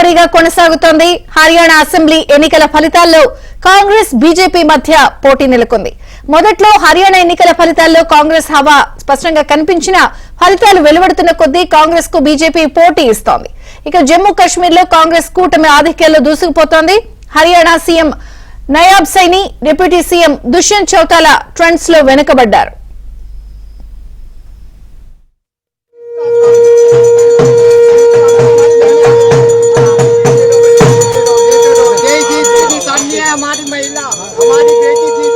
పోటాపోటీగా కొనసాగుతోంది. హర్యానా అసెంబ్లీ ఎన్నికల ఫలితాల్లో కాంగ్రెస్ బీజేపీ మధ్య పోటీ నెలకొంది. మొదట్లో హర్యానా ఎన్నికల ఫలితాల్లో కాంగ్రెస్ హవా స్పష్టంగా కనిపించినా ఫలితాలు వెలువడుతున్న కొద్దీ కాంగ్రెస్ కు బీజేపీ పోటీ ఇస్తోంది. ఇక జమ్మూ కశ్మీర్ లో కాంగ్రెస్ కూటమి ఆధిక్యంలో దూసుకుపోతోంది. Haryana CM Nayab Saini, deputy CM Dushyant Chautala trends లో వెనుకబడ్డారు. हमारी महिला हमारी बेटी जीत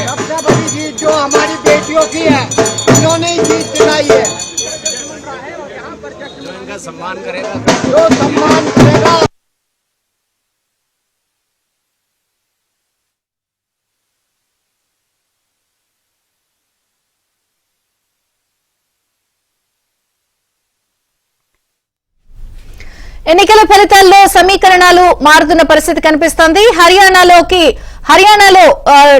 सबसे बड़ी जीत जो हमारी बेटियों की है, इन्होंने ही जीत दिलाई है। जो इनका सम्मान करेगा, जो सम्मान करेगा। ఎన్నికల ఫలితాల్లో సమీకరణాలు మారుతున్న పరిస్థితి కనిపిస్తోంది. హర్యానాలో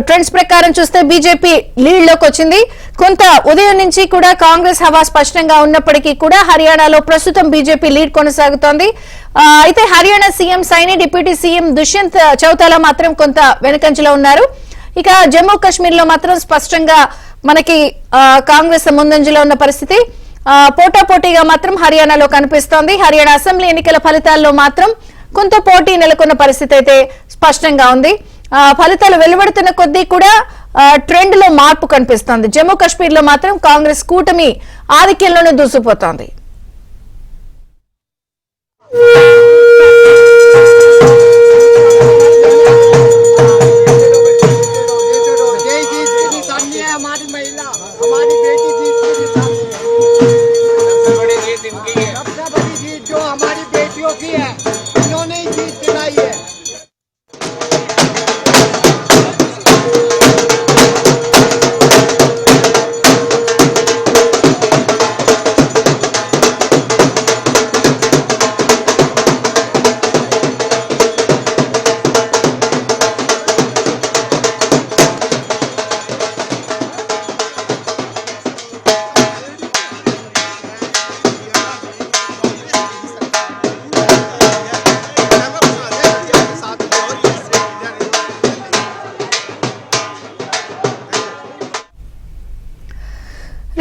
ట్రెండ్స్ ప్రకారం చూస్తే బీజేపీ లీడ్ లోకి వచ్చింది. కొంత ఉదయం నుంచి కూడా కాంగ్రెస్ హవా స్పష్టంగా ఉన్నప్పటికీ కూడా హర్యానాలో ప్రస్తుతం బీజేపీ లీడ్ కొనసాగుతోంది. అయితే Haryana CM Saini, deputy CM Dushyant Chautala మాత్రం కొంత వెనుకంజలో ఉన్నారు. ఇక జమ్మూ కశ్మీర్ లో మాత్రం స్పష్టంగా మనకి కాంగ్రెస్ ముందంజలో ఉన్న పరిస్థితి. పోటాపోటీగా మాత్రం హర్యానాలో కనిపిస్తోంది. హర్యానా అసెంబ్లీ ఎన్నికల ఫలితాల్లో మాత్రం కొంత పోటీ నెలకొన్న పరిస్థితి అయితే స్పష్టంగా ఉంది. ఫలితాలు వెలువడుతున్న కొద్దీ కూడా ట్రెండ్ లో మార్పు కనిపిస్తోంది. జమ్మూ కశ్మీర్ లో మాత్రం కాంగ్రెస్ కూటమి ఆధిక్యంలోనే దూసుకుపోతోంది. हमारी महिला हमारी बेटी जीत सबसे बड़ी जीत जो हमारी बेटियों की है, इन्होंने ही जीत दिलाई है।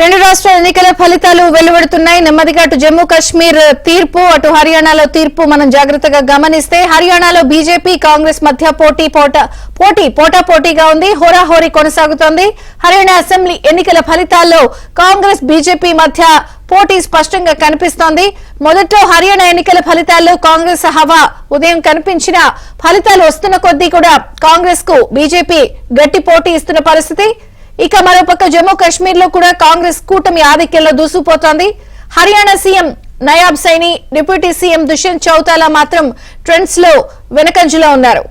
రెండు రాష్ట్రాల ఎన్నికల ఫలితాలు వెలువడుతున్నాయి. నెమ్మదిగా అటు జమ్మూ కశ్మీర్ తీర్పు, అటు హర్యానాలో తీర్పు మనం జాగ్రత్తగా గమనిస్తే హర్యానాలో బీజేపీ కాంగ్రెస్ మధ్య పోటాపోటీగా ఉంది. హోరాహోరీ కొనసాగుతోంది. హర్యానా అసెంబ్లీ ఎన్నికల ఫలితాల్లో కాంగ్రెస్ బీజేపీ మధ్య పోటీ స్పష్టంగా కనిపిస్తోంది. మొదట్లో హర్యానా ఎన్నికల ఫలితాల్లో కాంగ్రెస్ హవా ఉదయం కనిపించిన ఫలితాలు వస్తున్న కొద్దీ కూడా కాంగ్రెస్ కు బీజేపీ గట్టి పోటీ ఇస్తున్న పరిస్థితి. ఇక మరోపక్క జమ్మూ కశ్మీర్ లో కూడా కాంగ్రెస్ కూటమి ఆధిక్యంలో దూసుకుపోతోంది. Haryana CM Nayab Saini, deputy CM Dushyant Chautala మాత్రం ట్రెండ్స్ లో వెనుకంజలో ఉన్నారు.